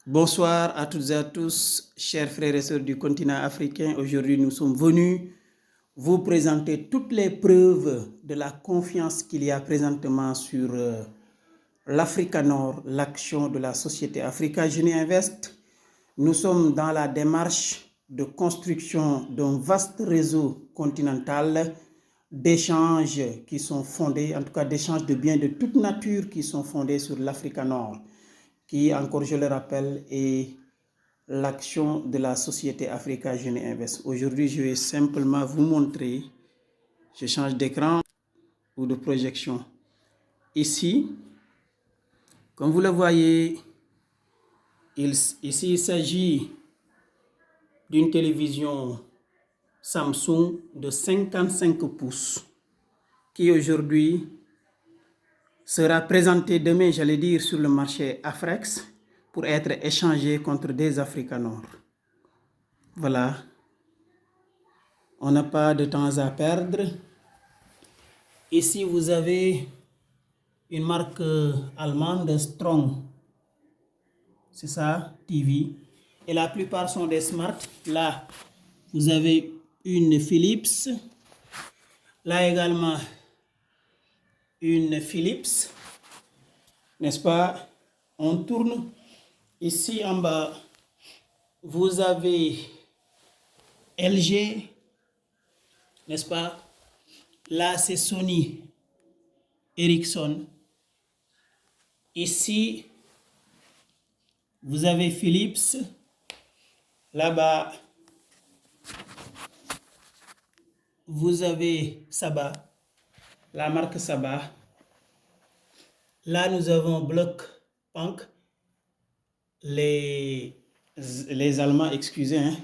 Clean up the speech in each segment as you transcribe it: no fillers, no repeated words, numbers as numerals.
Bonsoir à toutes et à tous, chers frères et sœurs du continent africain. Aujourd'hui, nous sommes venus vous présenter toutes les preuves de la confiance qu'il y a présentement sur l'Africa Nord, l'action de la société Africa Jeunes Invest. Nous sommes dans la démarche de construction d'un vaste réseau continental d'échanges qui sont fondés, en tout cas d'échanges de biens de toute nature qui sont fondés sur l'Africa Nord, qui, encore je le rappelle, est l'action de la société Africa Jeunes Invest. Aujourd'hui, je vais simplement vous montrer, je change d'écran ou de projection. Ici, comme vous le voyez, ici il s'agit d'une télévision Samsung de 55 pouces qui aujourd'hui sera présentée demain, j'allais dire, sur le marché Afrex pour être échangée contre des Africa Nord. Voilà, on n'a pas de temps à perdre. Ici, vous avez une marque allemande, Strong. C'est ça, TV. Et la plupart sont des Smart. Là, vous avez une Philips. Là également, une Philips. N'est-ce pas? On tourne. Ici en bas, vous avez LG. N'est-ce pas? Là, c'est Sony Ericsson. Ici, vous avez Philips. Là-bas, vous avez Saba, la marque Saba. Là, nous avons Blockpunk. Les Allemands, excusez, hein.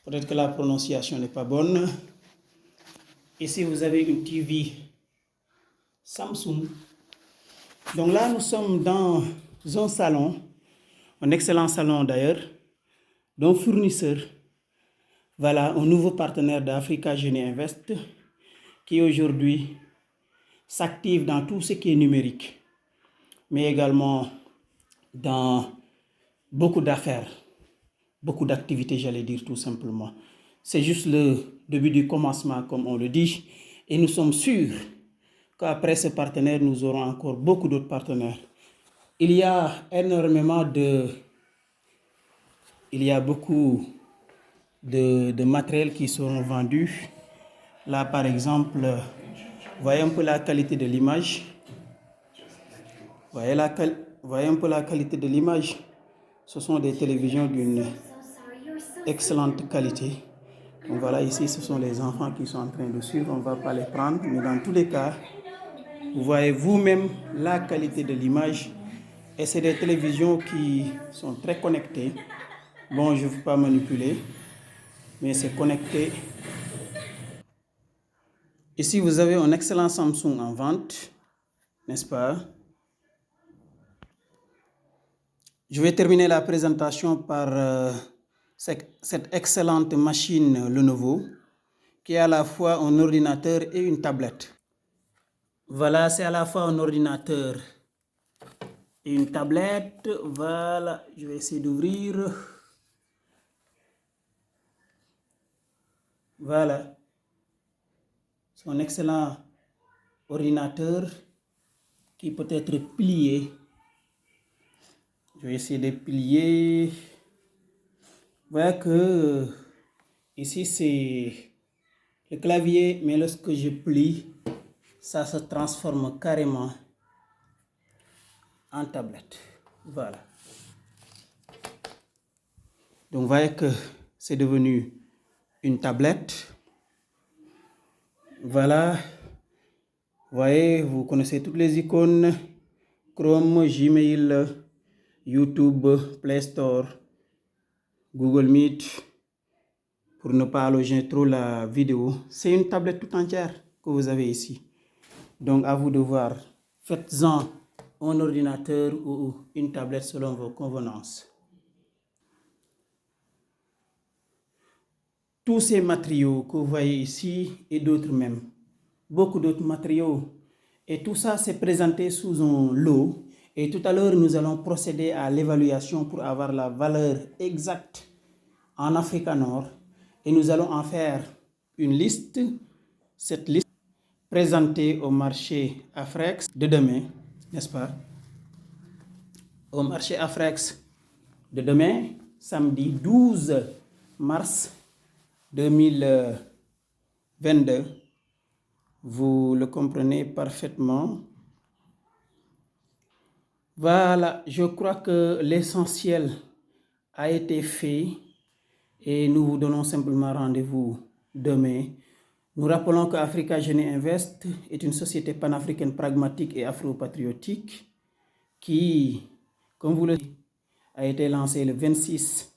Peut-être que la prononciation n'est pas bonne. Ici, vous avez une TV Samsung. Donc là, nous sommes dans un salon, un excellent salon d'ailleurs, d'un fournisseur. Voilà, un nouveau partenaire d'Africa Jeunes Invest qui aujourd'hui s'active dans tout ce qui est numérique, mais également dans beaucoup d'affaires, beaucoup d'activités, j'allais dire tout simplement. C'est juste le début du commencement, comme on le dit, et nous sommes sûrs qu'après ce partenaire, nous aurons encore beaucoup d'autres partenaires. Il y a beaucoup de matériel qui seront vendus. Là, par exemple, voyez un peu la qualité de l'image. Voyez un peu la qualité de l'image. Ce sont des télévisions d'une excellente qualité. Donc voilà, ici, ce sont les enfants qui sont en train de suivre. On ne va pas les prendre, mais dans tous les cas, vous voyez vous-même la qualité de l'image. Et c'est des télévisions qui sont très connectées. Bon, je ne veux pas manipuler, mais c'est connecté. Ici, vous avez un excellent Samsung en vente, n'est-ce pas? Je vais terminer la présentation par cette excellente machine Lenovo, qui est à la fois un ordinateur et une tablette. Voilà, c'est à la fois un ordinateur et une tablette. Voilà, je vais essayer d'ouvrir. Voilà. C'est un excellent ordinateur qui peut être plié. Je vais essayer de plier. Vous voyez que ici c'est le clavier, mais lorsque je plie, ça se transforme carrément en tablette. Voilà. Donc vous voyez que c'est devenu une tablette. Voilà. Vous voyez, vous connaissez toutes les icônes. Chrome, Gmail, YouTube, Play Store, Google Meet. Pour ne pas allonger trop la vidéo, c'est une tablette tout entière que vous avez ici. Donc à vous de voir. Faites-en un ordinateur ou une tablette selon vos convenances. Tous ces matériaux que vous voyez ici et d'autres même, beaucoup d'autres matériaux, et tout ça c'est présenté sous un lot Et tout à l'heure, nous allons procéder à l'évaluation pour avoir la valeur exacte en Afrique Nord. Et nous allons en faire une liste. Cette liste présentée au marché Afrex de demain, n'est-ce pas? Au marché Afrex de demain, samedi 12 mars 2022. Vous le comprenez parfaitement. Voilà, je crois que l'essentiel a été fait et nous vous donnons simplement rendez-vous demain. Nous rappelons que Africa Jeunes Invest est une société panafricaine pragmatique et afro-patriotique qui, comme vous le savez, a été lancée le 26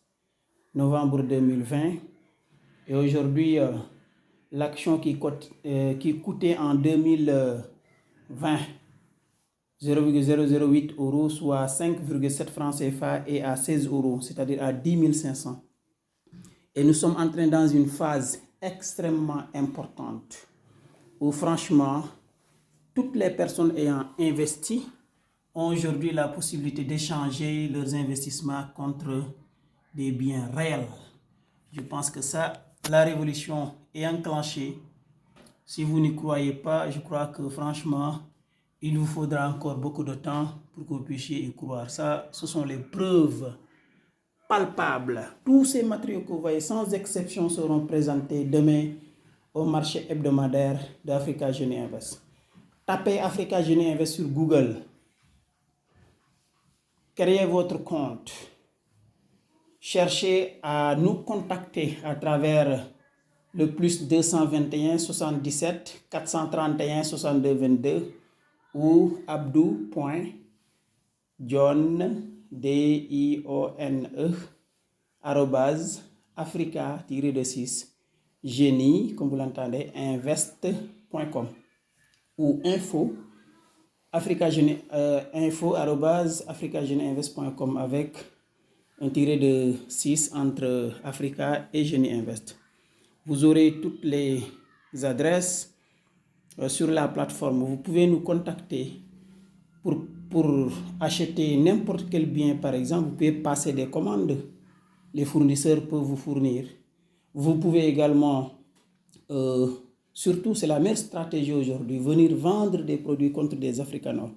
novembre 2020 et aujourd'hui, l'action qui coûtait en 2020 0,008 euros, soit 5,7 francs CFA et à 16 euros, c'est-à-dire à 10 500. Et nous sommes entrés dans une phase extrêmement importante où franchement, toutes les personnes ayant investi ont aujourd'hui la possibilité d'échanger leurs investissements contre des biens réels. Je pense que ça, la révolution est enclenchée. Si vous n'y croyez pas, je crois que franchement, il vous faudra encore beaucoup de temps pour que vous puissiez y croire. Ça, ce sont les preuves palpables. Tous ces matériaux que vous voyez, sans exception, seront présentés demain au marché hebdomadaire d'Africa Jeunes Invest. Tapez Africa Jeunes Invest sur Google. Créez votre compte. Cherchez à nous contacter à travers le plus 221 77 431 62 22 ou abdou.john DIONE @africa-6 génie, comme vous l'entendez, invest.com ou info @africajeunesinvest.com avec un tiré de 6 entre Africa et Génie Invest. Vous aurez toutes les adresses sur la plateforme. Vous pouvez nous contacter pour acheter n'importe quel bien, par exemple. Vous pouvez passer des commandes. Les fournisseurs peuvent vous fournir. Vous pouvez également, surtout c'est la meilleure stratégie aujourd'hui, venir vendre des produits contre des Afrikaners.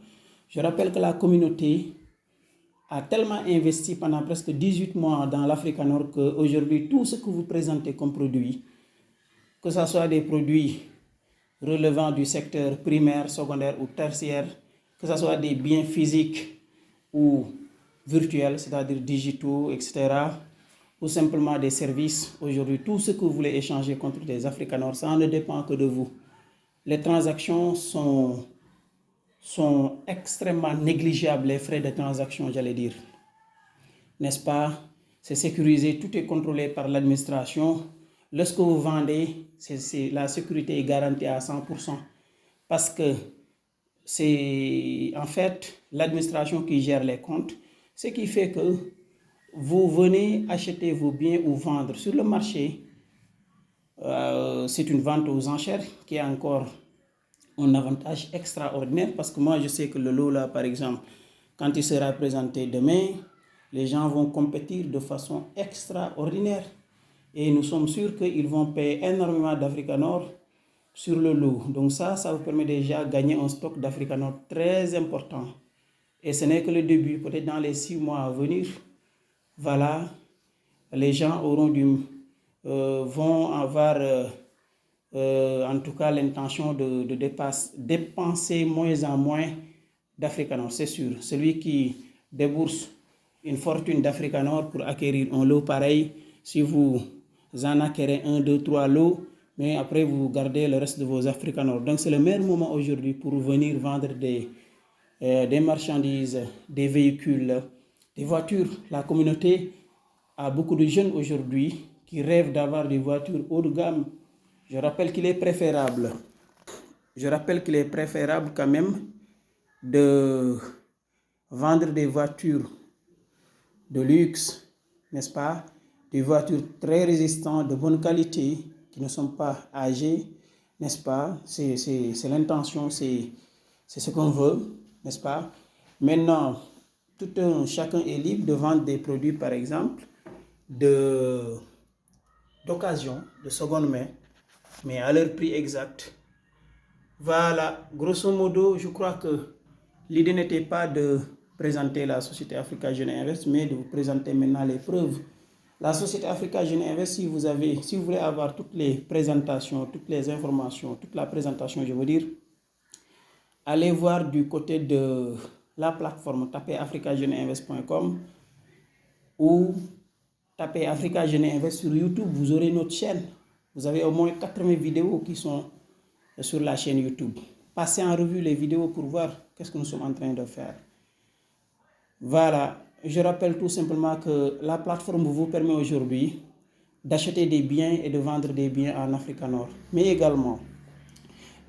Je rappelle que la communauté a tellement investi pendant presque 18 mois dans l'Afrique Nord qu'aujourd'hui, tout ce que vous présentez comme produit, que ce soit des produits relevant du secteur primaire, secondaire ou tertiaire, que ce soit des biens physiques ou virtuels, c'est-à-dire digitaux, etc., ou simplement des services, aujourd'hui, tout ce que vous voulez échanger contre des Afrikaners, ça ne dépend que de vous. Les transactions sont extrêmement négligeables, les frais de transaction, j'allais dire. N'est-ce pas? C'est sécurisé, tout est contrôlé par l'administration. Lorsque vous vendez, la sécurité est garantie à 100% parce que c'est en fait l'administration qui gère les comptes, ce qui fait que vous venez acheter vos biens ou vendre sur le marché. C'est une vente aux enchères qui est encore un avantage extraordinaire parce que moi je sais que le lot là par exemple, quand il sera présenté demain, les gens vont compétir de façon extraordinaire et nous sommes sûrs qu'ils vont payer énormément d'Afrikaners sur le lot. Donc ça vous permet déjà de gagner un stock d'Afrikaners très important. Et ce n'est que le début, peut-être dans les 6 mois à venir, voilà, les gens vont avoir en tout cas l'intention de dépenser moins en moins d'Afrikaners, c'est sûr. Celui qui débourse une fortune d'Afrikaners pour acquérir un lot pareil, si vous en acquérez 1, 2, 3 lots, mais après vous gardez le reste de vos Afrikaners. Donc c'est le meilleur moment aujourd'hui pour venir vendre des marchandises, des véhicules, des voitures. La communauté a beaucoup de jeunes aujourd'hui qui rêvent d'avoir des voitures haut de gamme. Je rappelle qu'il est préférable quand même de vendre des voitures de luxe, n'est-ce pas? Des voitures très résistantes, de bonne qualité, qui ne sont pas âgées, n'est-ce pas? C'est l'intention, c'est ce qu'on veut, n'est-ce pas? Maintenant, chacun est libre de vendre des produits, par exemple, d'occasion, de seconde main, mais à leur prix exact. Voilà, grosso modo, je crois que l'idée n'était pas de présenter la société Africa Jeune Invest, mais de vous présenter maintenant les preuves. La société Africa Jeune Invest, si vous voulez avoir toutes les présentations, toutes les informations, toute la présentation, je veux dire, allez voir du côté de la plateforme, tapez africajeuneinvest.com ou tapez Africa Jeune Invest sur YouTube, vous aurez notre chaîne. Vous avez au moins 80 vidéos qui sont sur la chaîne YouTube. Passez en revue les vidéos pour voir qu'est-ce que nous sommes en train de faire. Voilà, je rappelle tout simplement que la plateforme vous permet aujourd'hui d'acheter des biens et de vendre des biens en Afrique Nord, mais également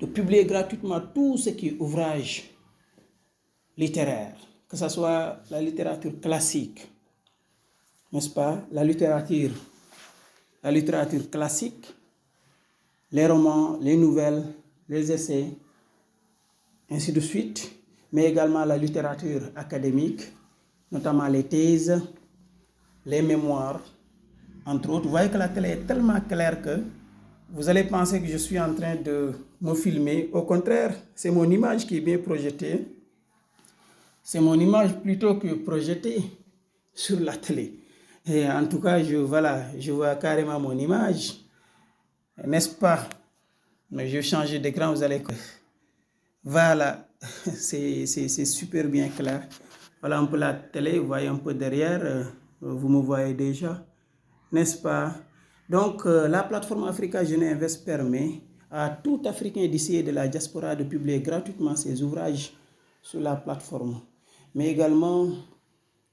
de publier gratuitement tout ce qui est ouvrage littéraire, que ce soit la littérature classique, n'est-ce pas, la littérature classique, les romans, les nouvelles, les essais, ainsi de suite, mais également la littérature académique, notamment les thèses, les mémoires, entre autres. Vous voyez que la télé est tellement claire que vous allez penser que je suis en train de me filmer. Au contraire, c'est mon image qui est bien projetée. C'est mon image plutôt que projetée sur la télé. Et en tout cas, je vois carrément mon image. N'est-ce pas? Mais je vais changer d'écran, vous allez... Voilà, c'est super bien clair. Voilà un peu la télé, vous voyez un peu derrière, vous me voyez déjà, n'est-ce pas? Donc, la plateforme Africa Jeune Invest permet à tout Africain d'ici et de la diaspora de publier gratuitement ses ouvrages sur la plateforme, mais également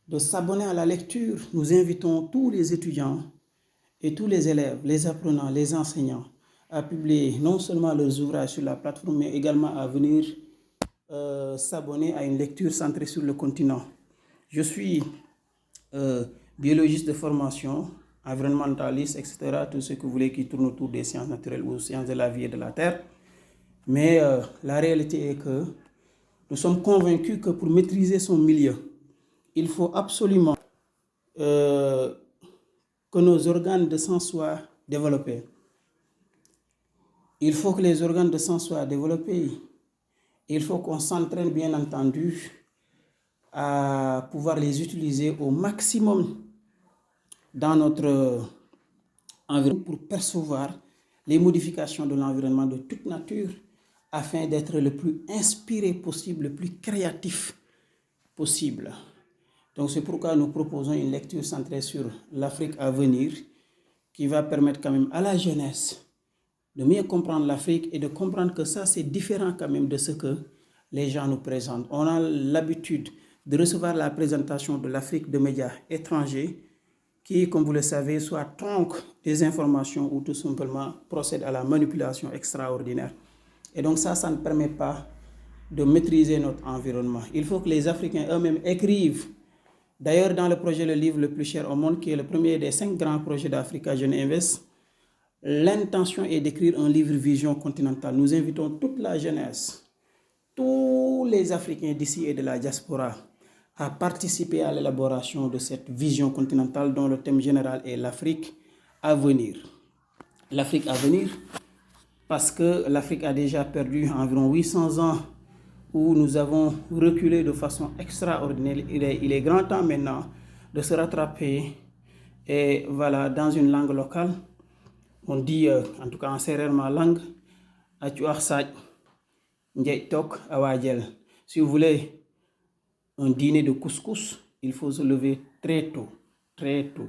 de s'abonner à la lecture. Nous invitons tous les étudiants et tous les élèves, les apprenants, les enseignants à publier non seulement leurs ouvrages sur la plateforme, mais également à venir s'abonner à une lecture centrée sur le continent. Je suis biologiste de formation, environnementaliste, etc., tout ce que vous voulez qui tourne autour des sciences naturelles ou sciences de la vie et de la terre. Mais la réalité est que nous sommes convaincus que pour maîtriser son milieu, il faut absolument que nos organes de sens soient développés. Il faut que les organes de sens soient développés. Il faut qu'on s'entraîne, bien entendu, à pouvoir les utiliser au maximum dans notre environnement pour percevoir les modifications de l'environnement de toute nature afin d'être le plus inspiré possible, le plus créatif possible. Donc c'est pourquoi nous proposons une lecture centrée sur l'Afrique à venir qui va permettre quand même à la jeunesse de mieux comprendre l'Afrique et de comprendre que ça c'est différent quand même de ce que les gens nous présentent. On a l'habitude de recevoir la présentation de l'Afrique de médias étrangers qui, comme vous le savez, soit tronquent des informations ou tout simplement procèdent à la manipulation extraordinaire. Et donc ça ne permet pas de maîtriser notre environnement. Il faut que les Africains eux-mêmes écrivent. D'ailleurs, dans le projet Le Livre le plus cher au monde, qui est le premier des 5 grands projets d'Africa Jeune Invest, l'intention est d'écrire un livre vision continentale. Nous invitons toute la jeunesse, tous les Africains d'ici et de la diaspora à participer à l'élaboration de cette vision continentale dont le thème général est l'Afrique à venir. L'Afrique à venir, parce que l'Afrique a déjà perdu environ 800 ans où nous avons reculé de façon extraordinaire. Il est grand temps maintenant de se rattraper. Et voilà, dans une langue locale, on dit, en tout cas en sérère ma langue, si vous voulez un dîner de couscous, il faut se lever très tôt, très tôt.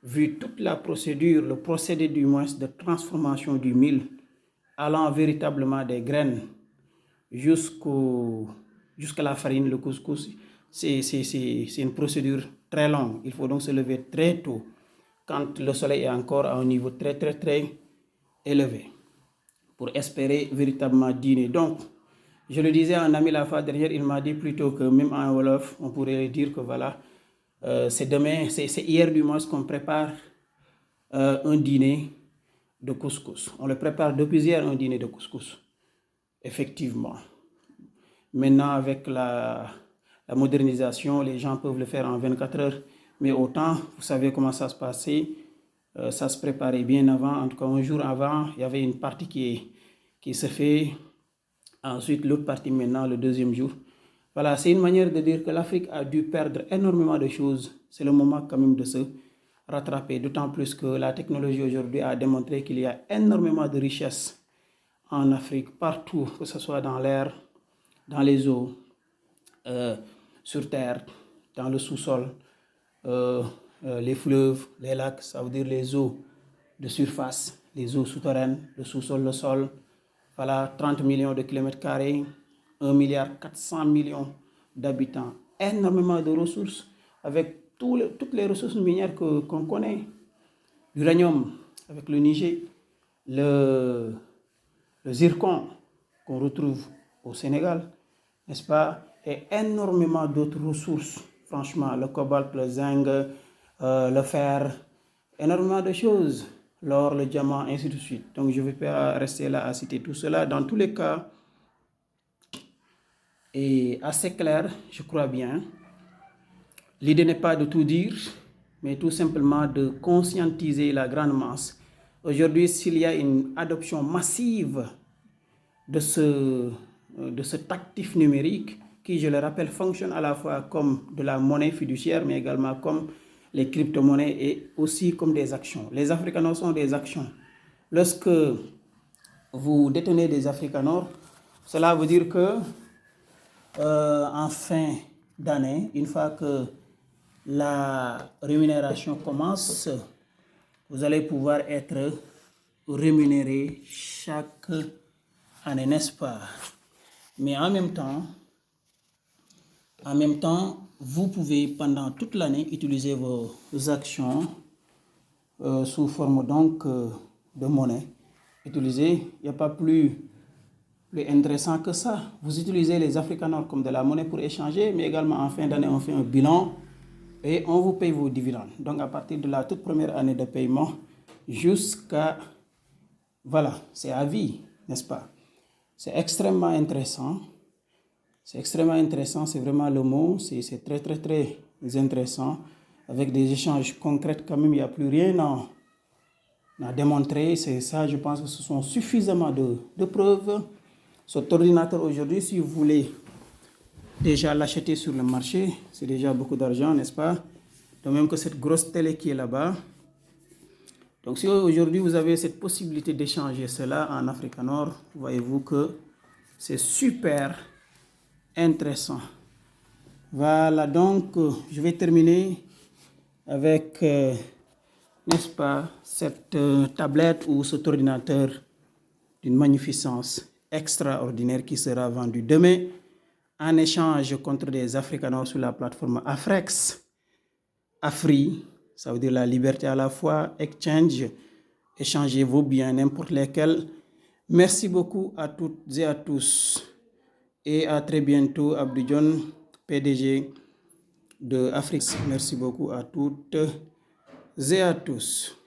Vu toute la procédure, le procédé du moins de transformation du mil, allant véritablement des graines jusqu'à la farine, le couscous, c'est une procédure très longue. Il faut donc se lever très tôt, quand le soleil est encore à un niveau très, très, très élevé, pour espérer véritablement dîner. Donc, je le disais à un ami la fois dernière, il m'a dit plutôt que même en Wolof, on pourrait dire que voilà, c'est demain, c'est hier du moins qu'on prépare un dîner de couscous. On le prépare depuis hier, un dîner de couscous. Effectivement. Maintenant, avec la la modernisation, les gens peuvent le faire en 24 heures. Mais autant, vous savez comment ça se passait, ça se préparait bien avant. En tout cas, un jour avant, il y avait une partie qui se fait. Ensuite, l'autre partie maintenant, le deuxième jour. Voilà, c'est une manière de dire que l'Afrique a dû perdre énormément de choses. C'est le moment quand même de se rattraper, d'autant plus que la technologie aujourd'hui a démontré qu'il y a énormément de richesses en Afrique, partout, que ce soit dans l'air, dans les eaux, sur terre, dans le sous-sol, les fleuves, les lacs, ça veut dire les eaux de surface, les eaux souterraines, le sous-sol, le sol. Voilà, 30 millions de kilomètres carrés, 1,4 milliard d'habitants, énormément de ressources, avec toutes les ressources minières qu'on connaît. L'uranium avec le Niger, le zircon qu'on retrouve au Sénégal, n'est-ce pas, et énormément d'autres ressources, franchement, le cobalt, le zinc, le fer, énormément de choses, l'or, le diamant, ainsi de suite. Donc je ne vais pas rester là à citer tout cela. Dans tous les cas, est assez clair, je crois bien. L'idée n'est pas de tout dire, mais tout simplement de conscientiser la grande masse. Aujourd'hui, s'il y a une adoption massive de cet actif numérique, qui, je le rappelle, fonctionne à la fois comme de la monnaie fiduciaire, mais également comme les crypto-monnaies et aussi comme des actions. Les Africanors sont des actions. Lorsque vous détenez des Africanors, cela veut dire que en fin d'année, une fois que la rémunération commence, vous allez pouvoir être rémunéré chaque année, n'est-ce pas? Mais en même temps, vous pouvez pendant toute l'année utiliser vos actions sous forme donc de monnaie. Il n'y a pas plus intéressant que ça. Vous utilisez les Africanors comme de la monnaie pour échanger, mais également en fin d'année, on fait un bilan et on vous paye vos dividendes. Donc à partir de la toute première année de paiement jusqu'à... Voilà, c'est à vie, n'est-ce pas? C'est extrêmement intéressant. C'est extrêmement intéressant, c'est vraiment le mot. C'est très, très, très intéressant. Avec des échanges concrets, quand même, il n'y a plus rien à démontrer. C'est ça, je pense que ce sont suffisamment de preuves. Cet ordinateur aujourd'hui, si vous voulez déjà l'acheter sur le marché, c'est déjà beaucoup d'argent, n'est-ce pas? De même que cette grosse télé qui est là-bas. Donc si aujourd'hui vous avez cette possibilité d'échanger cela en Africanor, voyez-vous que c'est super intéressant. Voilà, donc je vais terminer avec, n'est-ce pas, cette tablette ou cet ordinateur d'une magnificence extraordinaire qui sera vendu demain en échange contre des Africanors sur la plateforme Afrex. Afri, ça veut dire la liberté à la fois, exchange, échangez vos biens, n'importe lesquels. Merci beaucoup à toutes et à tous. Et à très bientôt, Abdou John, PDG de Afrix. Merci beaucoup à toutes et à tous.